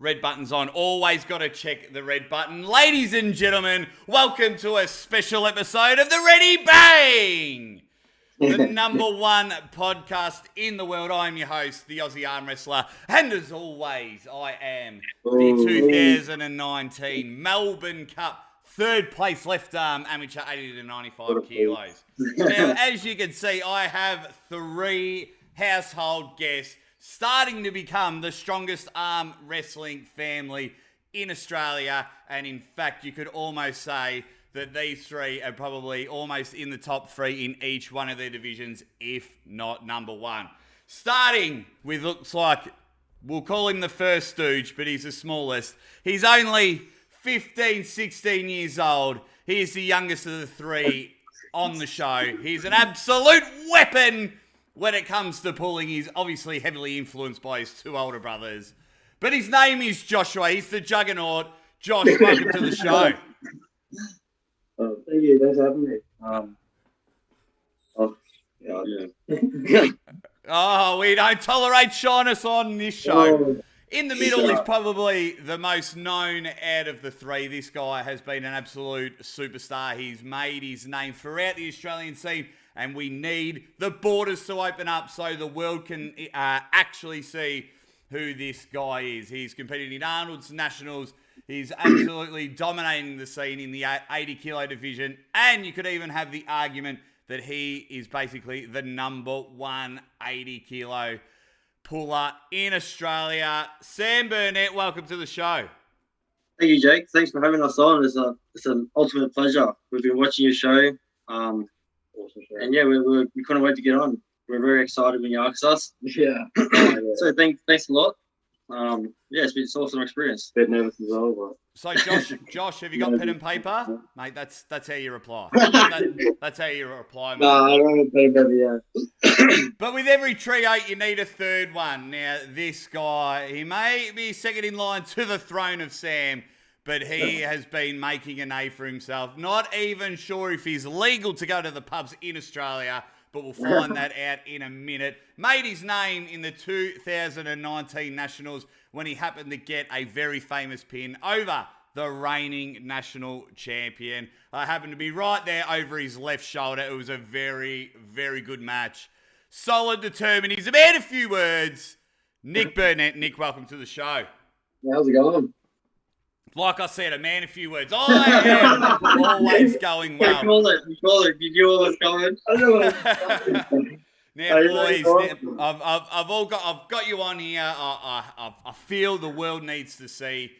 Red button's on. Always got to check the red button. Ladies and gentlemen, welcome to a special episode of the Ready Bang, the number one podcast in the world. I'm your host, the Aussie ArmWrestler, and as always, I am the 2019 Melbourne Cup third place left arm amateur 80 to 95 kilos. Now, as you can see, I have three household guests starting to become the strongest arm wrestling family in Australia. And in fact, you could almost say that these three are probably almost in the top three in each one of their divisions, if not number one. Starting with, looks like, we'll call him the first stooge, but he's the smallest. He's only 15, 16 years old. He is the youngest of the three on the show. He's an absolute weapon when it comes to pulling. He's obviously heavily influenced by his two older brothers. But his name is Joshua. He's the juggernaut. Josh, welcome to the show. Thank you. Thanks for having me. Oh, we don't tolerate shyness on this show. In the middle is probably the most known out of the three. This guy has been an absolute superstar. He's made his name throughout the Australian scene, and we need the borders to open up so the world can actually see who this guy is. He's competed in Arnold's Nationals. He's absolutely dominating the scene in the 80 kilo division, and you could even have the argument that he is basically the number one 80 kilo puller in Australia. Sam Burnett, welcome to the show. Thank you, Jake. Thanks for having us on. It's an ultimate pleasure. We've been watching your show. And yeah, we couldn't wait to get on. We're very excited when you asked us. Yeah. So thanks a lot. It's been an awesome experience. A bit nervous as well. But... So Josh, have you got pen and paper? Mate, that's how you reply. That's how you reply, mate. No, I don't have pen and paper, yeah. But with every trio, you need a third one. Now, this guy, he may be second in line to the throne of Sam, but he has been making a name for himself. Not even sure if he's legal to go to the pubs in Australia, but we'll find that out in a minute. Made his name in the 2019 Nationals when he happened to get a very famous pin over the reigning national champion. I happened to be right there over his left shoulder. It was a very, very good match. Solid, determined. He's a man of few words. Nik Burnett. Nik, welcome to the show. How's it going? Like I said, a man of few words. I am always going well. You call it. You knew what was coming. I know. Now, boys, I've got you on here. I feel the world needs to see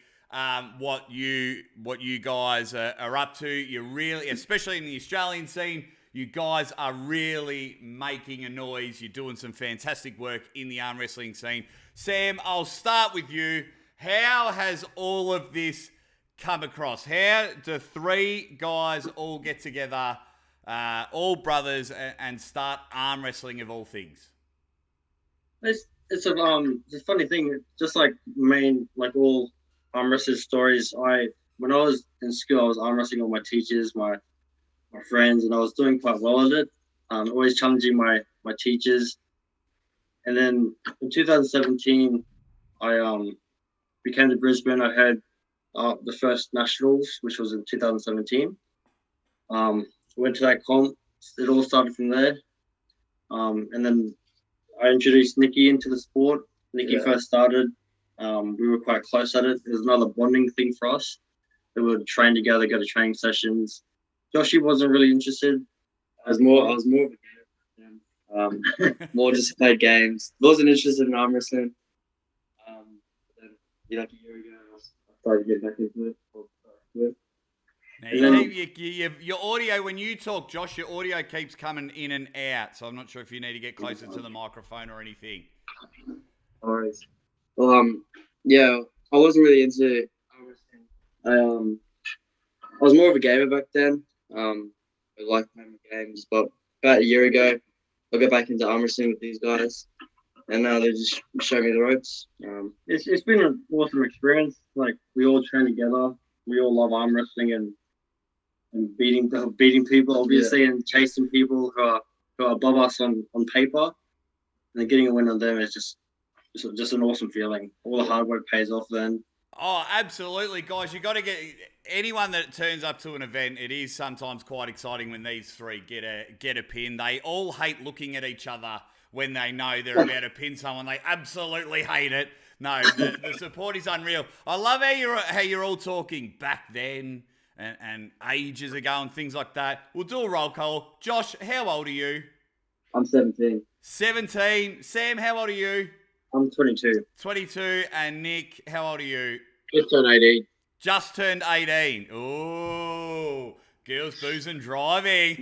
what you guys are up to. You really, especially in the Australian scene, you guys are really making a noise. You're doing some fantastic work in the arm wrestling scene. Sam, I'll start with you. How has all of this come across? How do three guys all get together, all brothers, and start arm wrestling of all things? It's a funny thing. Just like all arm wrestling stories. When I was in school, I was arm wrestling with my teachers, my friends, and I was doing quite well at it. Always challenging my teachers. And then in 2017, I became to Brisbane. I had the first Nationals, which was in 2017. Went to that comp. It all started from there. And then I introduced Nikki into the sport. Nikki first started. We were quite close at it. It was another bonding thing for us. We would train together, go to training sessions. Joshy wasn't really interested. I was more of a gamer. More just played games. Wasn't interested in arm wrestling. Like a year ago, I started getting back into it. Now, your audio, when you talk, Josh, your audio keeps coming in and out, so I'm not sure if you need to get closer to the microphone or anything. Alright. Well, I wasn't really into arm wrestling. I was more of a gamer back then. I liked playing games, but about a year ago, I got back into arm wrestling with these guys. And now they just show me the ropes. It's been an awesome experience. Like, we all train together. We all love arm wrestling and beating people, obviously, and chasing people who are above us on paper. And then getting a win on them is just an awesome feeling. All the hard work pays off then. Oh, absolutely, guys. You got to get anyone that turns up to an event. It is sometimes quite exciting when these three get a pin. They all hate looking at each other when they know they're about to pin someone. They absolutely hate it. No, the support is unreal. I love how you're all talking back then and ages ago and things like that. We'll do a roll call. Josh, how old are you? I'm 17. 17. Sam, how old are you? I'm 22. 22. And Nick, how old are you? Just turned 18. Just turned 18. Oh, girls, booze and driving.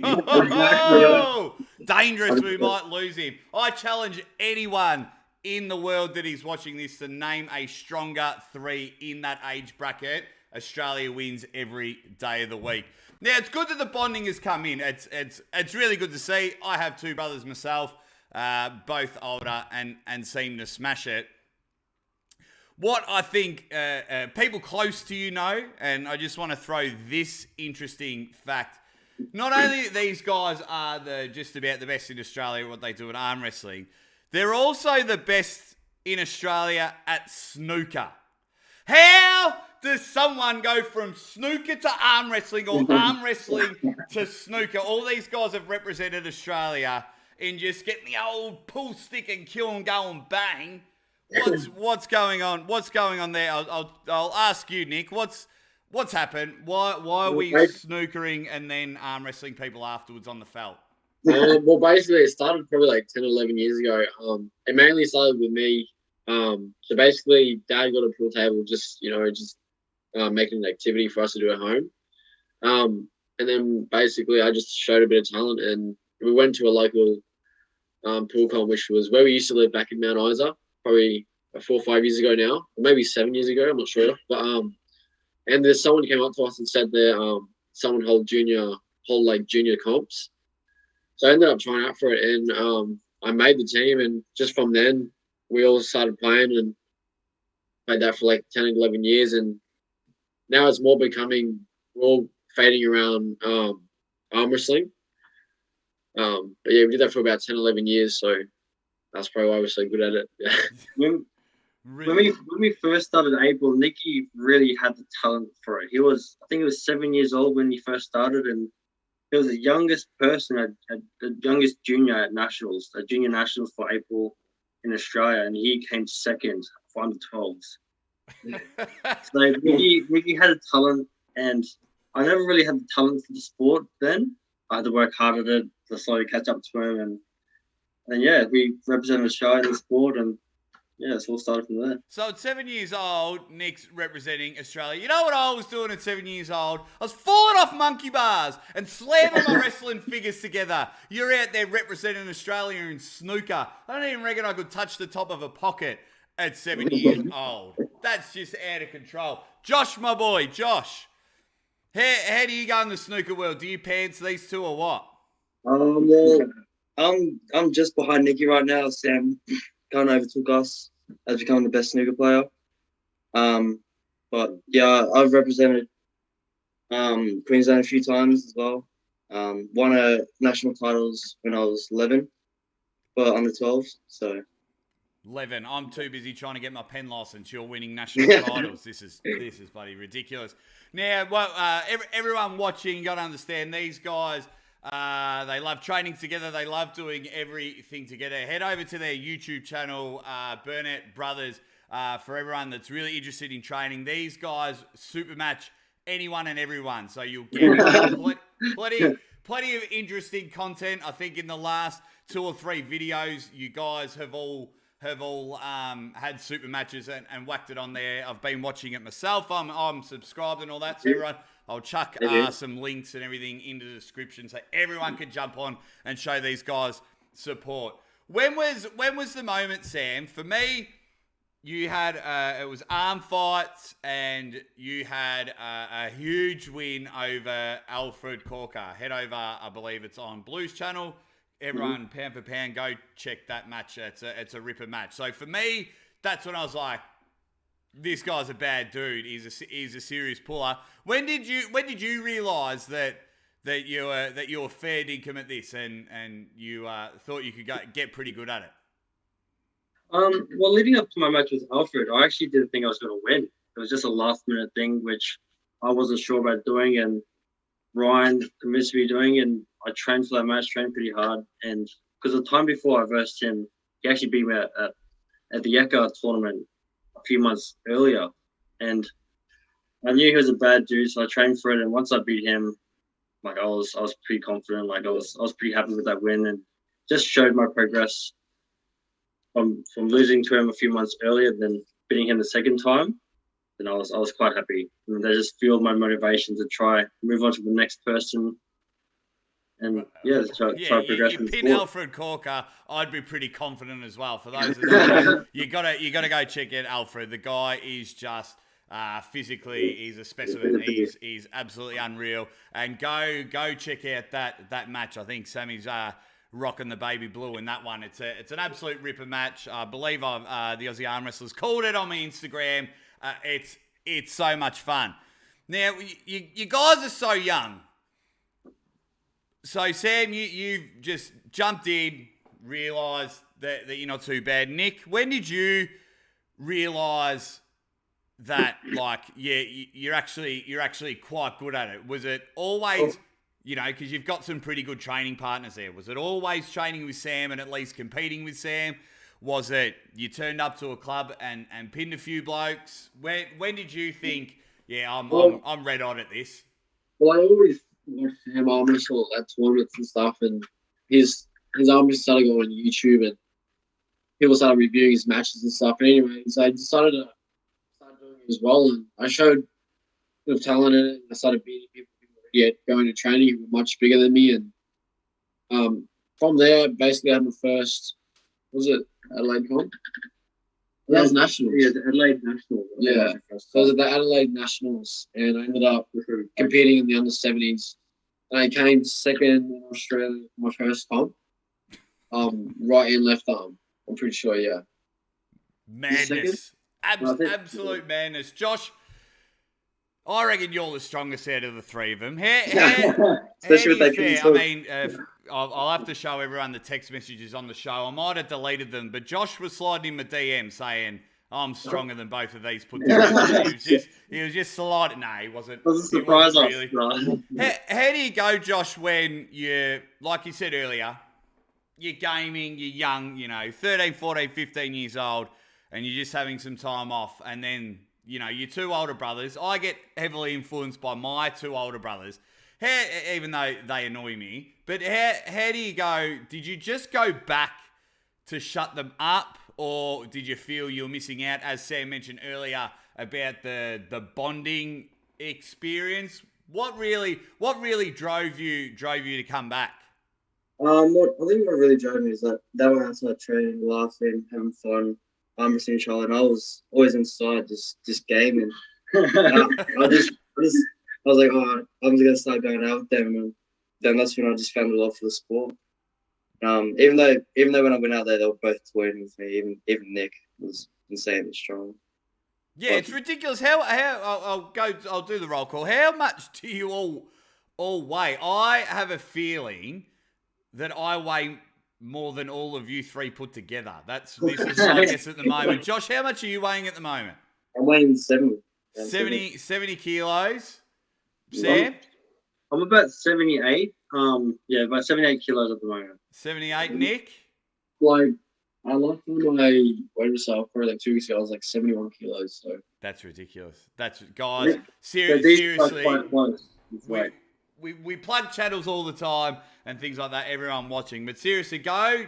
Dangerous. We might lose him. I challenge anyone in the world that is watching this to name a stronger three in that age bracket. Australia wins every day of the week. Now, it's good that the bonding has come in. It's really good to see. I have two brothers myself, both older, and seem to smash it. What I think people close to you know, and I just want to throw this interesting fact. Not only these guys are just about the best in Australia at what they do at arm wrestling, they're also the best in Australia at snooker. How does someone go from snooker to arm wrestling or arm wrestling to snooker? All these guys have represented Australia in just getting the old pull stick and kill and go and bang. What's going on? What's going on there? I'll ask you, Nick. What's happened? Why are we snookering and then arm wrestling people afterwards on the felt? Well, basically, it started probably like 10, 11 years ago. It mainly started with me. So basically, Dad got a pool table, just making an activity for us to do at home. And then basically, I just showed a bit of talent, and we went to a local pool comp, which was where we used to live back in Mount Isa, probably 4 or 5 years ago now, or maybe 7 years ago. I'm not sure, but and there's someone came up to us and said that someone hold junior comps. So I ended up trying out for it, and I made the team, and just from then we all started playing and played that for like 10 and 11 years, and now it's more becoming, we're all fading around arm wrestling. But yeah, we did that for about 10, 11 years, so that's probably why we're so good at it. Yeah. When we first started April, Nicky really had the talent for it. I think he was 7 years old when he first started, and he was the youngest person, the youngest junior at nationals, at junior nationals for April in Australia, and he came second for under 12s. So Nicky had a talent, and I never really had the talent for the sport then. I had to work hard at it to slowly catch up to him, and yeah, we represented Australia in the sport, and yeah, it's all started from there. So at 7 years old, Nick's representing Australia. You know what I was doing at 7 years old? I was falling off monkey bars and slamming my wrestling figures together. You're out there representing Australia in snooker. I don't even reckon I could touch the top of a pocket at 7 years old. That's just out of control. Josh, my boy, Josh. How do you go in the snooker world? Do you pants these two or what? Well, I'm just behind Nicky right now. Sam kind of overtook us as becoming the best snooker player. But yeah, I've represented Queensland a few times as well. Won a national titles when I was 11 for under 12s. So 11. I'm too busy trying to get my pen license. You're winning national titles. This is bloody ridiculous. Now, everyone watching, you got to understand these guys. They love training together. They love doing everything together. Head over to their YouTube channel, Burnett Brothers, for everyone that's really interested in training. These guys super match anyone and everyone. So you'll get plenty of interesting content. I think in the last 2 or 3 videos, you guys have all had super matches and whacked it on there. I've been watching it myself. I'm subscribed and all that. So everyone, I'll chuck some links and everything into the description so everyone can jump on and show these guys support. When was the moment, Sam? For me, you had it was arm fights, and you had a huge win over Alfred Corker. Head over, I believe it's on Blues Channel. Everyone, pound for pound, go check that match. It's a ripper match. So for me, that's when I was like, this guy's a bad dude. He's a serious puller. When did you realise that you were fair dinkum at this, and you thought you could get pretty good at it? Well, leading up to my match with Alfred, I actually didn't think I was going to win. was just a last minute thing which I wasn't sure about doing, and Ryan convinced me doing, and I trained for that match, trained pretty hard, and because the time before I versed him, he actually beat me at the Yeka tournament a few months earlier, and I knew he was a bad dude, so I trained for it. And once I beat him, like I was pretty confident. Like I was pretty happy with that win, and just showed my progress from losing to him a few months earlier than beating him the second time. Then I was quite happy, and they just fueled my motivation to try move on to the next person. And try progress. You pin Alfred Corker, I'd be pretty confident as well. For those that don't know, you gotta go check out Alfred. The guy is just physically, he's a specimen. He's absolutely unreal. And go check out that match. I think Sammy's rocking the baby blue in that one. It's an absolute ripper match. I believe the Aussie ArmWrestlers called it on my Instagram. It's so much fun. Now you guys are so young. So, Sam, you've just jumped in, realised that you're not too bad. Nik, when did you realise that, like, you're actually quite good at it? Was it always, because you've got some pretty good training partners there. Was it always training with Sam and at least competing with Sam? Was it you turned up to a club and pinned a few blokes? When did you think, I'm red hot at this? Well, I always watched him arm wrestle at tournaments and stuff, and his arm wrestle started going on YouTube, and people started reviewing his matches and stuff. And anyway, so I decided to start doing it as well, and I showed a bit of talent in it. And I started beating people going to training who were much bigger than me, and from there, basically, I had my first. Was it Adelaide Con? That was Nationals. Yeah, the Adelaide Nationals. Yeah. So I was at the Adelaide Nationals, and I ended up competing in the under-70s. And I came second in Australia for my first comp. Right and left arm. I'm pretty sure, yeah. Madness. Absolute madness. Josh, I reckon you're the strongest out of the three of them. Especially with that kid. I mean, I'll have to show everyone the text messages on the show. I might have deleted them, but Josh was sliding in my DM saying, I'm stronger than both of these put together. he was just sliding. No, he wasn't. It was a surprise. Really. How do you go, Josh, when you're, like you said earlier, you're gaming, you're young, 13, 14, 15 years old, and you're just having some time off, and then, your two older brothers. I get heavily influenced by my two older brothers, even though they annoy me. But how do you go? Did you just go back to shut them up, or did you feel you were missing out, as Sam mentioned earlier, about the bonding experience? What really drove you to come back? I think what really drove me is that they were outside training, laughing, having fun, wrestling each other, and I was always inside just gaming. I was like, oh, I'm just gonna start going out with them, and then that's when I just found a love for the sport. Even though when I went out there, they were both toying with me. Even Nik was insanely strong. Yeah, it's ridiculous. How I'll do the roll call. How much do you all weigh? I have a feeling that I weigh more than all of you three put together. This is I guess at the moment. Josh, how much are you weighing at the moment? I'm weighing 70. 70 kilos. Sam? I'm about 78. About 78 kilos at the moment. 78, Nik? Like, I lost when I weighed myself for like 2 weeks ago. I was like 71 kilos. So that's ridiculous. Guys, seriously. We plug channels all the time and things like that, everyone watching. But seriously, go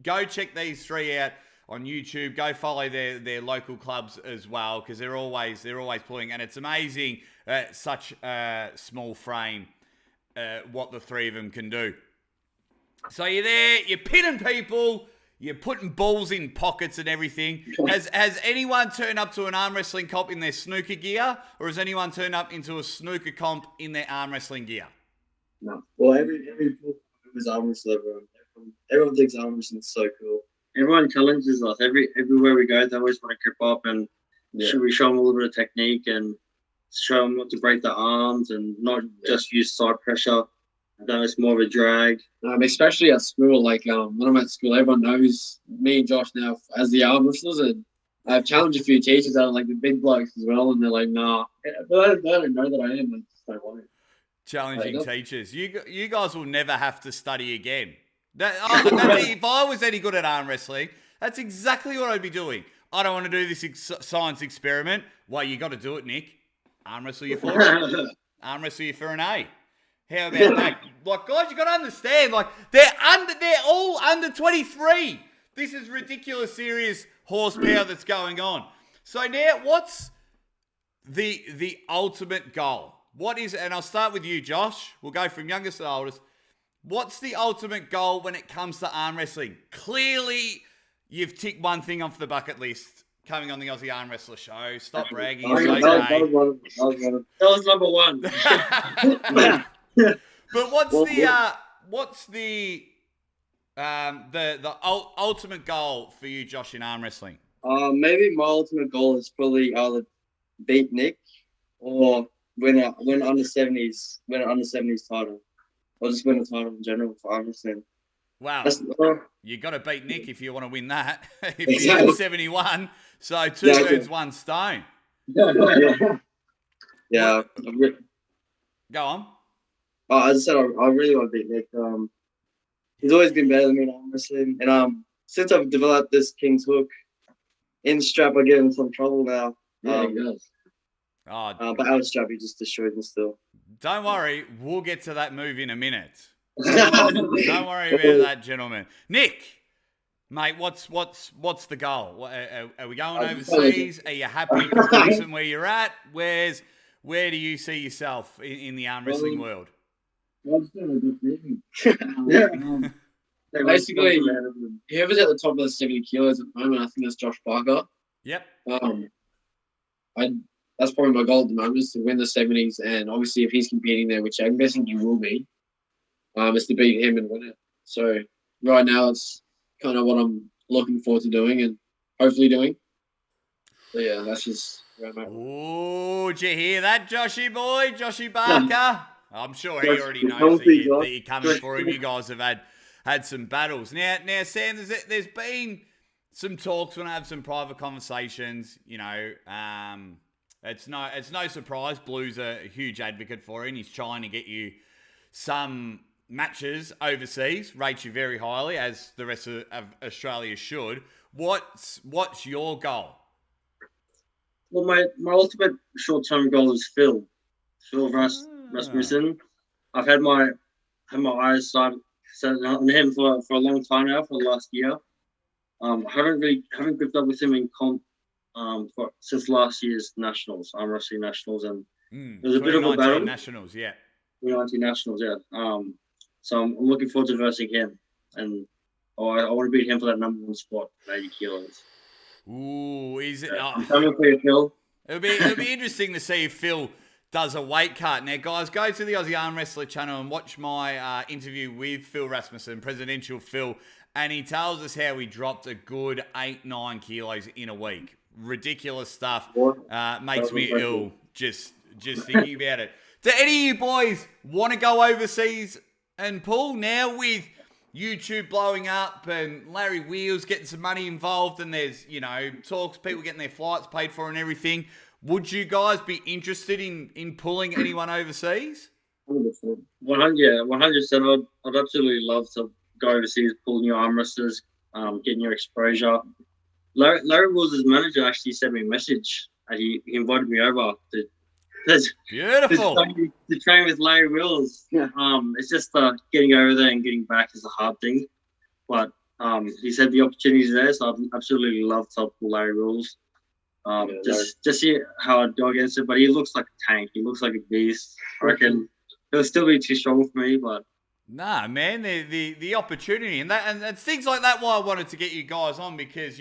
check these three out on YouTube. Go follow their local clubs as well, because they're always pulling. And it's amazing such a small frame what the three of them can do. So you're there, you're pinning people, you're putting balls in pockets and everything. Has anyone turned up to an arm wrestling comp in their snooker gear, or has anyone turned up into a snooker comp in their arm wrestling gear? No. Well, every was arm wrestler. Everyone thinks arm wrestling is so cool. Everyone challenges us. Everywhere we go, they always want to grip up, and we show them a little bit of technique and show them not to break the arms and not just use side pressure. It's more of a drag. Especially at school, like when I'm at school, everyone knows me and Josh now as the arm wrestlers, and I've challenged a few teachers that are like the big blokes as well, and they're like, nah. But they don't know that I am. I just don't want it. Challenging teachers. You guys will never have to study again. If I was any good at arm wrestling, that's exactly what I'd be doing. I don't want to do this science experiment. Well, you got to do it, Nick. Arm wrestle you for it. Arm wrestle you for an A. How about that? Like, guys, you got to understand. Like, they're all under 23. This is ridiculous, serious horsepower that's going on. So now, what's the ultimate goal? What is, and I'll start with you, Josh. We'll go from youngest to oldest. What's the ultimate goal when it comes to arm wrestling? Clearly, you've ticked one thing off the bucket list coming on the Aussie ArmWrestler show. Stop bragging. It's okay. That was number one. But what's the ultimate goal for you, Josh, in arm wrestling? Maybe my ultimate goal is probably either beat Nick or win under 70s title, or just win a title in general for arm wrestling. Wow, you got to beat Nick if you want to win that. If Exactly. you're 71, so two birds, one stone. Yeah. Go on. As I said, I really want to beat Nick. He's always been better than me in arm wrestling, and since I've developed this King's Hook in strap, I get in some trouble now. Yeah, he does. But out of strap, he just destroyed me still. Don't worry, we'll get to that move in a minute. Don't worry about that, gentlemen. Nick, mate, what's the goal? Are we going overseas? Are you happy complacent where you're at? Where do you see yourself in the arm wrestling world? Basically, whoever's at the top of the 70 kilos at the moment, I think that's Josh Barker. Yep. That's probably my goal at the moment, is to win the 70s, and obviously if he's competing there, which I'm guessing he will be, is to beat him and win it. So right now it's kind of what I'm looking forward to doing and hopefully doing. So yeah, that's just where I'm at. Oh, did you hear that, Joshy boy? Joshy Barker? I'm sure he already knows that you're coming for him. You guys have had some battles. Now, Sam, there's been some talks when I have some private conversations. You know, it's no surprise. Blue's a huge advocate for him. He's trying to get you some matches overseas, rates you very highly, as the rest of Australia should. What's your goal? Well, my ultimate short-term goal is Phil Rasmussen. I've had my eyes set on him for a long time now, for the last year. Haven't gripped up with him in comp since last year's nationals, arm wrestling nationals, and it was a bit of a battle. Nationals, yeah. 2019 nationals, yeah. So I'm looking forward to versing him, and I want to beat him for that number one spot, 80 kilos. Ooh, is it? I'm coming for you, Phil. It'll be interesting to see if Phil does a weight cut. Now, guys, go to the Aussie ArmWrestler channel and watch my interview with Phil Rasmussen, Presidential Phil, and he tells us how he dropped a good 8-9 kilos in a week. Ridiculous stuff. Makes me ill just thinking about it. Do any of you boys want to go overseas and pull now with YouTube blowing up and Larry Wheels getting some money involved, and there's, talks, people getting their flights paid for and everything? Would you guys be interested in pulling anyone overseas? 100%. 100%. I'd absolutely love to go overseas, pull new arm wrestlers, get new exposure. Larry Wheels' manager actually sent me a message, and he invited me over to beautiful to train with Larry Wheels. Yeah. It's just getting over there and getting back is a hard thing, but he said the opportunity's there, so I'd absolutely love to pull Larry Wheels. Just see how I'd go against it, but he looks like a tank. He looks like a beast. I reckon he'll still be too strong for me, but nah, man, the opportunity and it's things like that. Why I wanted to get you guys on, because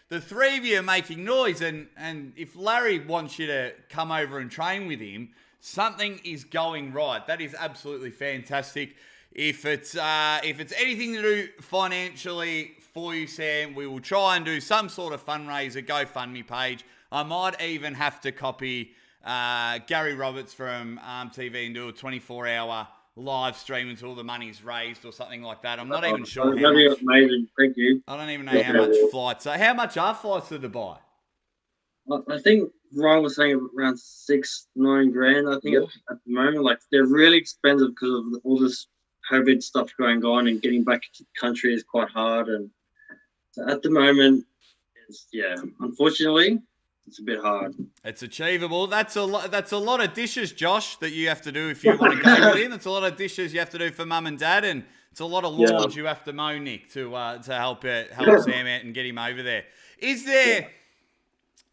the three of you are making noise, and if Larry wants you to come over and train with him, something is going right. That is absolutely fantastic. If it's anything to do financially for you, Sam, we will try and do some sort of fundraiser, GoFundMe page. I might even have to copy Gary Roberts from TV and do a 24-hour live stream until the money's raised or something like that. I'm not even sure. That'd be amazing. Thank you. I don't even know how much flights are. How much are flights to Dubai? I think Ryan was saying around 6-9 grand. I think at the moment, like they're really expensive because of all this COVID stuff going on, and getting back to the country is quite hard. And so at the moment, unfortunately, it's a bit hard. It's achievable. That's a lot. That's a lot of dishes, Josh, that you have to do if you want to go with him. It's a lot of dishes you have to do for mum and dad, and it's a lot of lawns you have to mow, Nick, to help Sam out and get him over there. Is there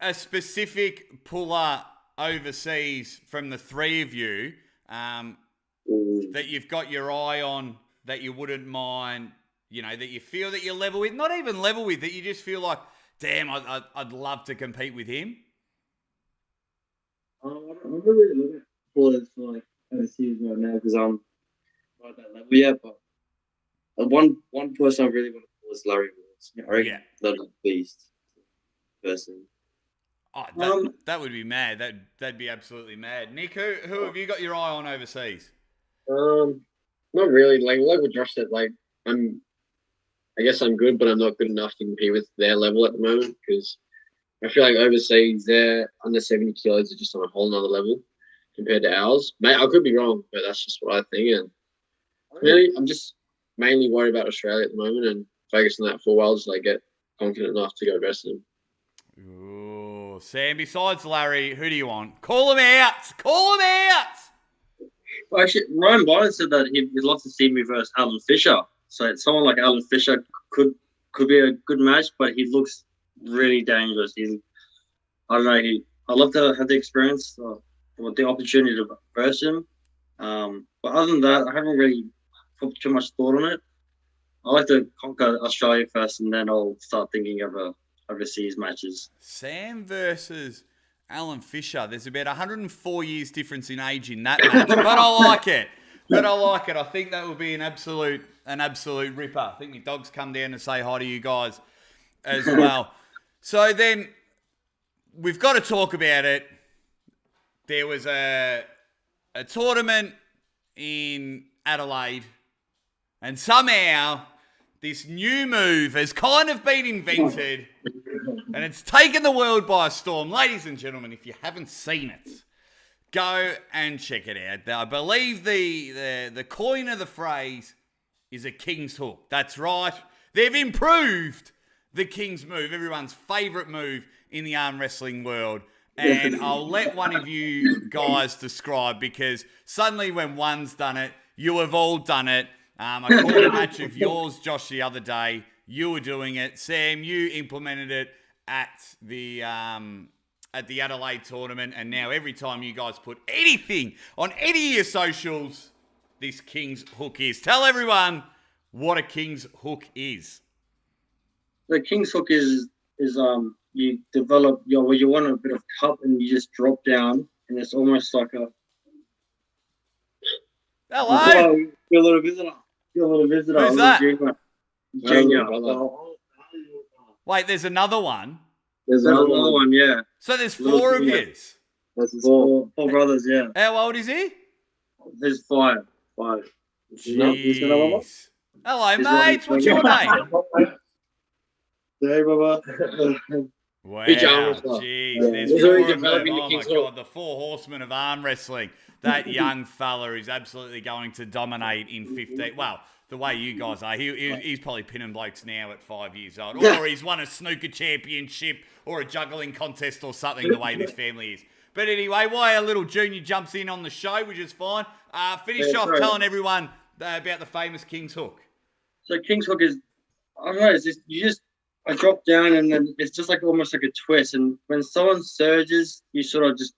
a specific puller overseas from the three of you that you've got your eye on, that you wouldn't mind, that you feel that you're level with? Not even level with, that you just feel like, damn, I'd love to compete with him. I'm not really looking at pullers for like overseas right now because I'm not at that level yet. But one person I really want to pull is Larry Woods. I reckon that's a beast person. Oh, that would be mad. That'd be absolutely mad. Nick, who have you got your eye on overseas? Not really. Like what Josh said, like I guess I'm good, but I'm not good enough to compete with their level at the moment because I feel like overseas they're under 70 kilos are just on a whole nother level compared to ours. I could be wrong, but that's just what I think. And really, I'm just mainly worried about Australia at the moment and focus on that for a while until I get confident enough to go versus them. Ooh, Sam, besides Larry, who do you want? Call him out! Call him out! Well, actually, Ryan Biden said that he'd love to see me versus Alan Fisher. So someone like Alan Fisher could be a good match, but he looks really dangerous. I don't know. I'd love to have the experience or the opportunity to verse him. But other than that, I haven't really put too much thought on it. I like to conquer Australia first, and then I'll start thinking of overseas matches. Sam versus Alan Fisher. There's about 104 years difference in age in that match, but I like it. I think that will be an absolute ripper. I think my dogs come down to say hi to you guys as well. So then we've got to talk about it. There was a tournament in Adelaide, and somehow this new move has kind of been invented, and it's taken the world by storm. Ladies and gentlemen, if you haven't seen it, go and check it out. I believe the coin of the phrase is a king's hook. That's right. They've improved the king's move, everyone's favourite move in the arm wrestling world. And I'll let one of you guys describe, because suddenly when one's done it, you have all done it. I caught a match of yours, Josh, the other day. You were doing it. Sam, you implemented it at the Adelaide tournament, and now every time you guys put anything on any of your socials, this king's hook is. Tell everyone what a king's hook is. The king's hook is you develop you want a bit of cup, and you just drop down, and it's almost like a hello. You're a little visitor. Who's that? Junior. Wait, there's another one. There's another one, yeah. So there's four of yous. That's four brothers, yeah. How old is he? There's five. Jeez. Hello, mate. What's your name? Hey, Baba. Wow, jeez. There's four of them. Oh, my God. The four horsemen of arm wrestling. That young fella is absolutely going to dominate in 15. Well, the way you guys are, he's probably pinning blokes now at 5 years old. Or he's won a snooker championship or a juggling contest or something, the way this family is. But anyway, while our little junior jumps in on the show, which is fine, finish off telling everyone about the famous King's Hook. So King's Hook is, I don't know, it's just, I drop down, and then it's just like almost like a twist. And when someone surges, you sort of just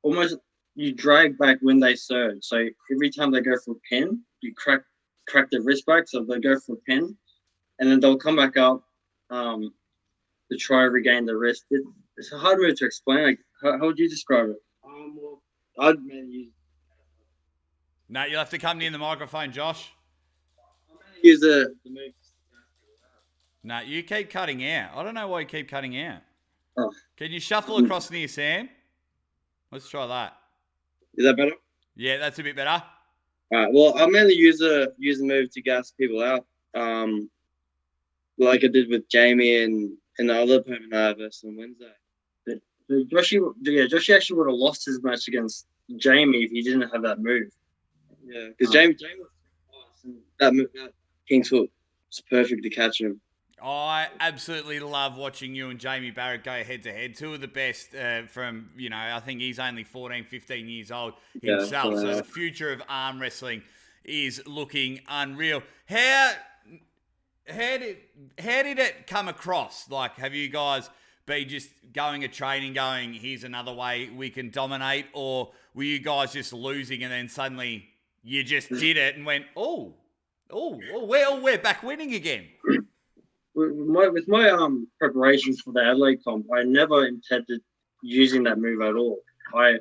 almost, you drag back when they surge. So every time they go for a pin, you crack the wrist back, so they go for a pin, and then they'll come back up to try to regain the wrist. It's a hard move to explain. Like, how would you describe it? Well, I'd mainly use. No, you'll have to come near the microphone, Josh. I mainly use the move. No, you keep cutting out. I don't know why you keep cutting out. Oh. Can you shuffle across near Sam? Let's try that. Is that better? Yeah, that's a bit better. All right. Well, I mainly use the move to gas people out, like I did with Jamie and the other opponent I versed on Wednesday. Joshy actually would have lost his match against Jamie if he didn't have that move. Yeah, because Jamie was fast, and that King's hook was perfect to catch him. I absolutely love watching you and Jamie Barrett go head to head. Two of the best from, I think he's only 14, 15 years old himself. So the future of arm wrestling is looking unreal. How did it come across? Like, have you guys been just going a training going, here's another way we can dominate? Or were you guys just losing and then suddenly you just did it and went, we're back winning again? With my preparations for the Adelaide comp, I never intended using that move at all. I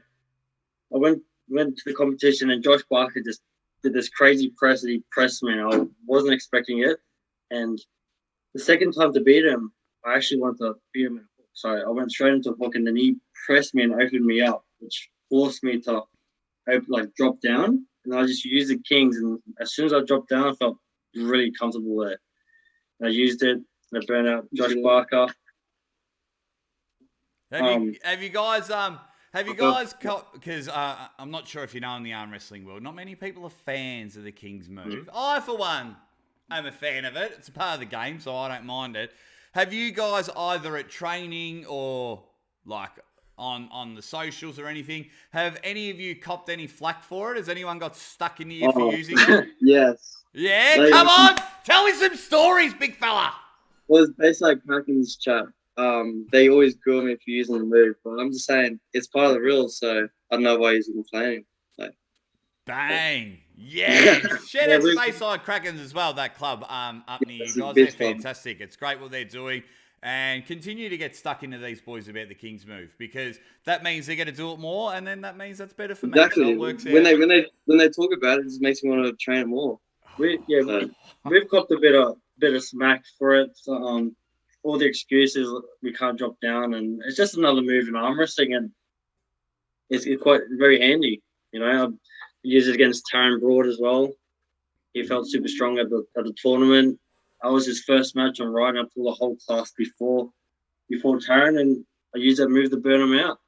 went to the competition and Josh Barker just did this crazy press that he pressed me, and I wasn't expecting it. And the second time to beat him, I actually wanted to beat him in a hook. So I went straight into a hook, and then he pressed me and opened me up, which forced me to drop down. And I just used the Kings, and as soon as I dropped down, I felt really comfortable there. I used it and I burned out Josh Barker. Have you guys, because I'm not sure if you know in the arm wrestling world, not many people are fans of the King's move. I, for one, am a fan of it. It's a part of the game, so I don't mind it. Have you guys either at training or like on the socials or anything, have any of you copped any flack for it? Has anyone got stuck in here for using it? Yes. Yeah, come on! Tell me some stories, big fella! Well, it's basically like Kraken's chat. They always grill me for using the move, but I'm just saying it's part of the rules, so I don't know why he's complaining. Bang! Yeah! Shout out to Bayside Krakens as well, that club up near you guys. They're fantastic. It's great what they're doing. And continue to get stuck into these boys about the King's move, because that means they're going to do it more, and then that means that's better for me. Exactly. So it works out. When they talk about it, it just makes me want to train it more. We've copped a bit of smack for it. So, all the excuses, we can't drop down, and it's just another move in arm wrestling, and it's quite very handy. I used it against Taron Broad as well. He felt super strong at the tournament. I was his first match on Ride, and I pulled a whole class before Taron, and I used that move to burn him out.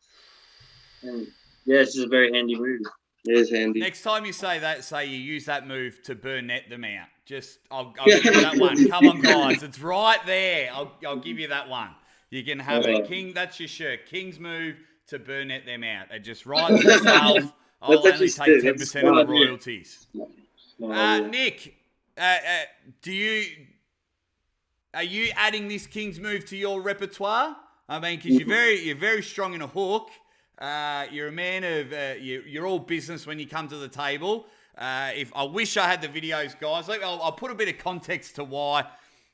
And yeah, it's just a very handy move. It is handy. Next time you say that, say you use that move to Burnett them out. I'll give you that one. Come on, guys. It's right there. I'll give you that one. You can have it. King, that's your shirt. King's move to Burnett them out. It just rides itself. I'll only take 10% of the royalties. Nick, are you adding this King's move to your repertoire? I mean, because you're very strong in a hook. You're a man of you're all business when you come to the table. If I wish I had the videos, guys. I'll put a bit of context to why.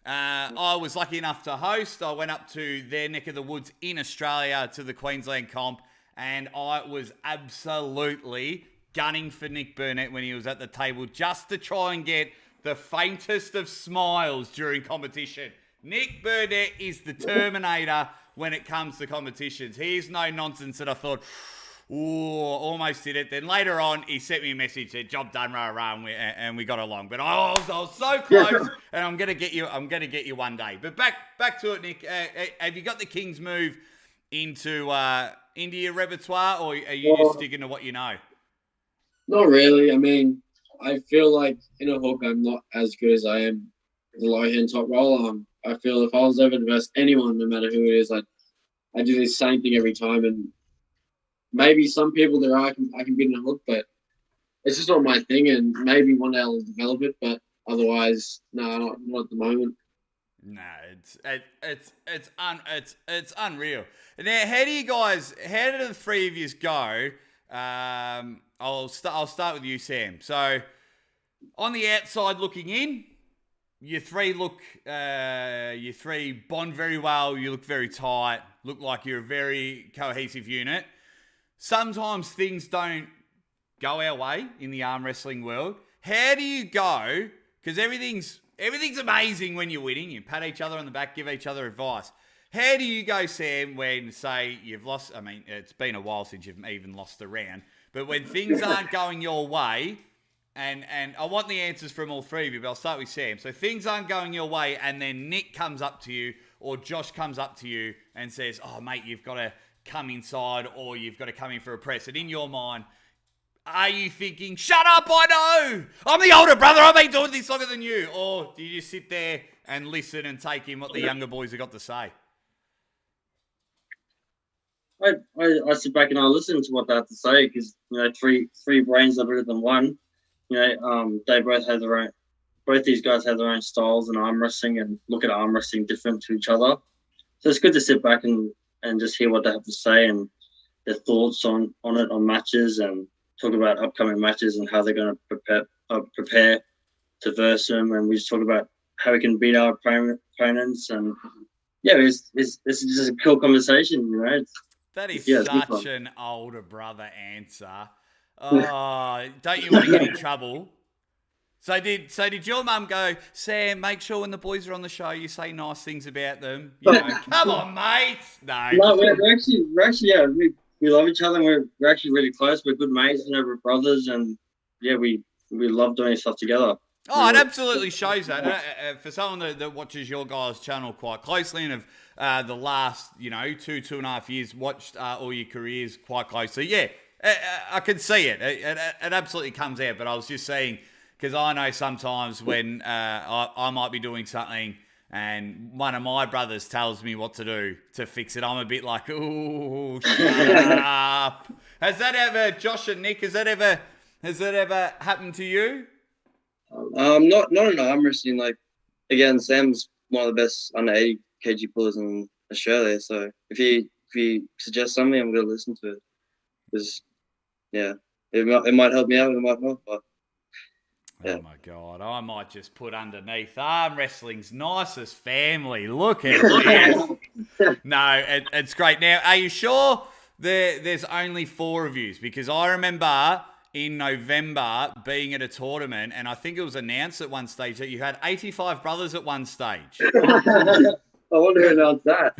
I was lucky enough to host. I went up to their neck of the woods in Australia to the Queensland comp, and I was absolutely gunning for Nick Burnett when he was at the table, just to try and get the faintest of smiles during competition. Nick Burnett is the Terminator when it comes to competitions. He's no nonsense that I thought, almost did it. Then later on, he sent me a message, said, job done, and we got along. But I was so close, and I'm gonna get you one day. But back to it, Nick. Have you got the King's move into your repertoire, or are you just sticking to what you know? Not really. I mean, I feel like in a hook, I'm not as good as I am in the low hand top roll. I feel if I was ever to verse anyone, no matter who it is, I do the same thing every time. And maybe some people I can beat in a hook, but it's just not my thing. And maybe one day I'll develop it, but otherwise, no, not at the moment. No, it's unreal. Now, how do the three of you go? I'll start with you, Sam. So, on the outside looking in, you three bond very well. You look very tight. Look like you're a very cohesive unit. Sometimes things don't go our way in the arm wrestling world. How do you go? Because everything's amazing when you're winning. You pat each other on the back, give each other advice. How do you go, Sam, when, say, you've lost... I mean, it's been a while since you've even lost a round. But when things aren't going your way, and I want the answers from all three of you, but I'll start with Sam. So things aren't going your way, and then Nick comes up to you, or Josh comes up to you and says, oh, mate, you've got to come inside or you've got to come in for a press. And in your mind, are you thinking, shut up, I know. I'm the older brother. I've been doing this longer than you. Or do you just sit there and listen and take in what the younger boys have got to say? I sit back and I listen to what they have to say because, three brains are better than one. They both have their own, both these guys have their own styles in arm wrestling and look at arm wrestling different to each other. So it's good to sit back and just hear what they have to say and their thoughts on matches and talk about upcoming matches and how they're going to prepare to verse them. And we just talk about how we can beat our opponents. And it's just a cool conversation, That is such an older brother answer. Oh, don't you want to get in trouble? So did your mum go, Sam, make sure when the boys are on the show you say nice things about them? Come on, mate. No, we're actually we love each other and we're actually really close. We're good mates and we're brothers and we love doing stuff together. Oh, it absolutely shows that. For someone that watches your guys' channel quite closely and have the last, 2.5 years watched all your careers quite closely, I can see it. It absolutely comes out. But I was just saying, because I know sometimes when I might be doing something and one of my brothers tells me what to do to fix it, I'm a bit like, ooh, shut up. Has that ever, Josh and Nik, has that ever happened to you? Not in arm wrestling. Like, again, Sam's one of the best under 80 kg pullers in Australia. So if he suggests something, I'm gonna listen to it. Because it might help me out, it might not. But oh my God, I might just put underneath arm wrestling's nicest family. Look at this. No, it's great. Now, are you sure there's only 4 of you? Because I remember in November being at a tournament, and I think it was announced at one stage that you had 85 brothers at one stage. I wonder who announced that.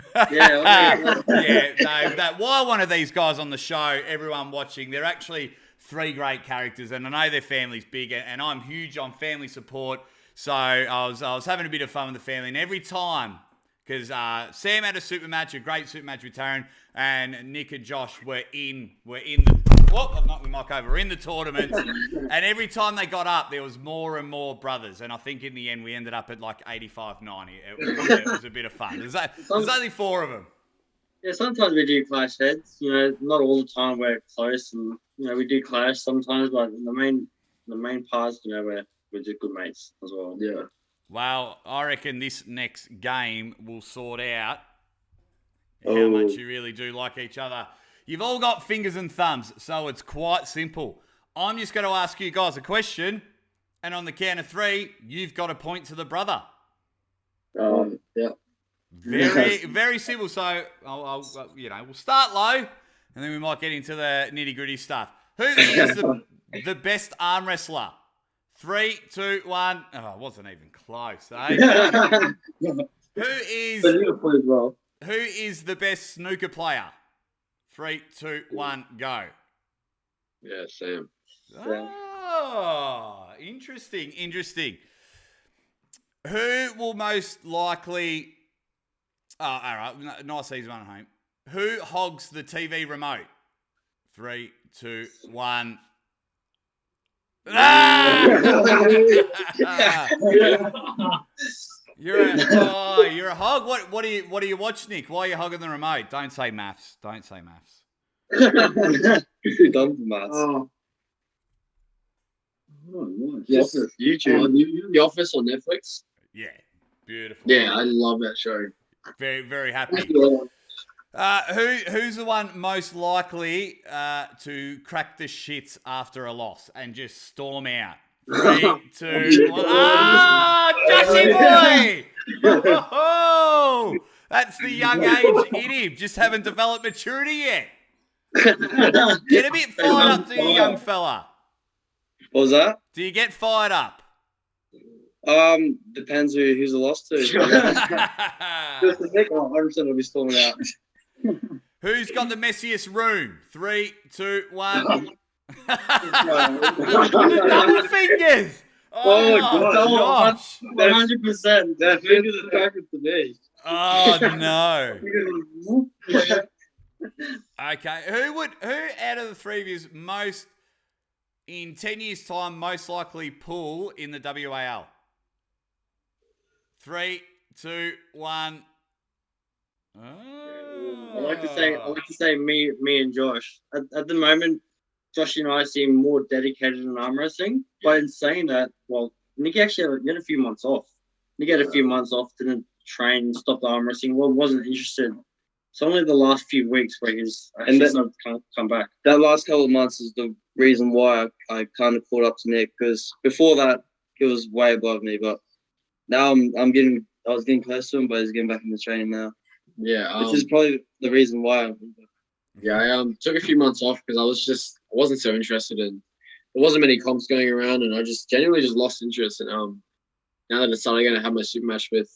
While one of these guys on the show, everyone watching, they're actually 3 great characters, and I know their family's big, and I'm huge on family support, so I was having a bit of fun with the family, and every time, because Sam had a great super match with Taryn, and Nik and Josh were in the... Whoop, I've knocked my mic over. We're in the tournament, and every time they got up, there was more and more brothers, and I think in the end we ended up at like 85, 90. It was a bit of fun. There's only 4 of them. Yeah, sometimes we do clash heads. Not all the time we're close, and we do clash sometimes. But in the main parts, we're just good mates as well. Yeah. Well, I reckon this next game will sort out how much you really do like each other. You've all got fingers and thumbs, so it's quite simple. I'm just going to ask you guys a question, and on the count of 3, you've got to point to the brother. Yeah. Very, very simple. So, we'll start low, and then we might get into the nitty-gritty stuff. Who is the best arm wrestler? 3, 2, 1. Oh, it wasn't even close, eh? Who is the best snooker player? 3, 2, 1, go. Yeah, Sam. Oh, interesting. Who will most likely... Oh, all right. Nice easy one at home. Who hogs the TV remote? 3, 2, 1. You're a hog. What do you watch, Nik? Why are you hogging the remote? Don't say maths. Too dumb for maths. Yes, YouTube. The Office on Netflix. Yeah, beautiful. Yeah, I love that show. Very, very happy. Who's the one most likely to crack the shits after a loss and just storm out? 3, 2, 1. Joshy boy! Oh, that's the young age in him. Just haven't developed maturity yet. Get a bit fired up, do you, young fella? What was that? Do you get fired up? Depends who's the loss to. Just to think, 100% will be storming out. Who's got the messiest room? 3, 2, 1. Double fingers. Oh gosh. 100%. That fingers are cracking to me. Oh no. Okay, who out of the three of you most in 10 years' time most likely pull in the WAL? 3, 2, 1. Oh. I like to say me and Josh. At the moment, Josh and I seem more dedicated in arm wrestling. But in saying that, well, Nick actually had a few months off. Nick had a few months off, didn't train, stopped arm wrestling. Well, wasn't interested. It's only the last few weeks where he's actually started to come back. That last couple of months is the reason why I kind of caught up to Nick, because before that he was way above me, but now I was getting close to him, but he's getting back into training now. Yeah, which is probably the reason why. I took a few months off because I wasn't so interested in. There wasn't many comps going around, and I just genuinely just lost interest. And now that it's starting, going to have my super match with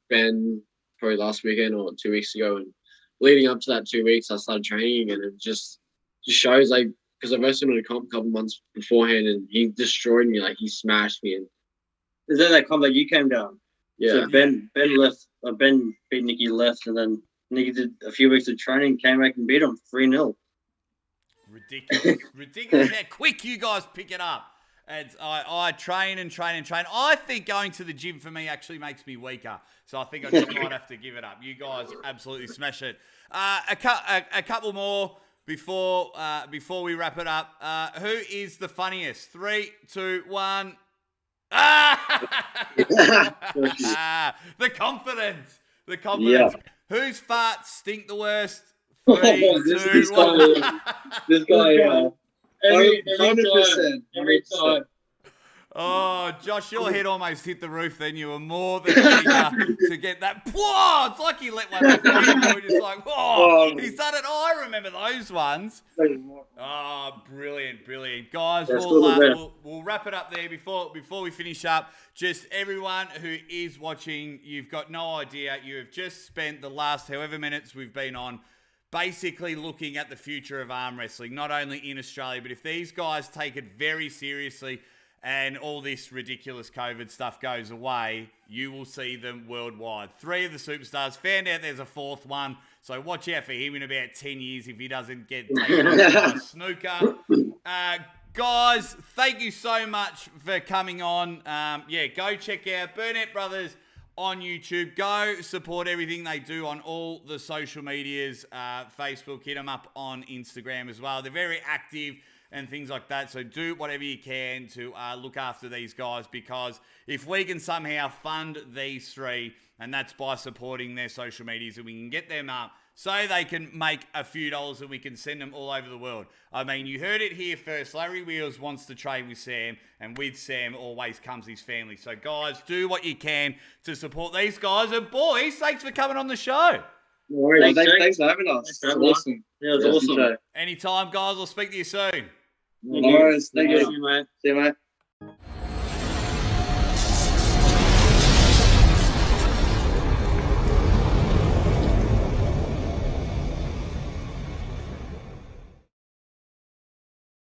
Ben probably last weekend or 2 weeks ago, and leading up to that 2 weeks, I started training, and it just shows like because I wrestled in a comp a couple months beforehand, and he destroyed me, like he smashed me. And is that comp that you came down? Yeah. So Ben left. Ben beat Nicky, left, and then Nicky did a few weeks of training, came back and beat him 3-0. Ridiculous how quick you guys pick it up. And I train and train and train. I think going to the gym for me actually makes me weaker. So I think I just might have to give it up. You guys absolutely smash it. A couple more before we wrap it up. Who is the funniest? 3, 2, 1. The confidence. Yeah. Whose farts stink the worst? 3, 2, 1. This guy, Every 100%. time. Oh, Josh, your head almost hit the roof then. You were more than eager to get that. Whoa! It's like he let one off. You were just like, whoa, he's done it. Oh, I remember those ones. Oh, brilliant. Guys, we'll wrap it up there before we finish up. Just everyone who is watching, you've got no idea. You have just spent the last however minutes we've been on basically looking at the future of arm wrestling, not only in Australia, but if these guys take it very seriously and all this ridiculous COVID stuff goes away, you will see them worldwide. 3 of the superstars. Found out there's a 4th one, so watch out for him in about 10 years if he doesn't get taken over by a snooker. Guys, thank you so much for coming on. Go check out Burnett Brothers on YouTube. Go support everything they do on all the social medias, Facebook, hit them up on Instagram as well. They're very active and things like that, so do whatever you can to look after these guys, because if we can somehow fund these 3, and that's by supporting their social medias, and we can get them up so they can make a few dollars and we can send them all over the world. I mean, you heard it here first. Larry Wheels wants to train with Sam, and with Sam always comes his family. So, guys, do what you can to support these guys. And, boys, thanks for coming on the show. Thanks for having us. It's awesome. Yeah, it was awesome. Anytime, guys. I'll speak to you soon. No worries. Thank you. See you, mate. See you, mate.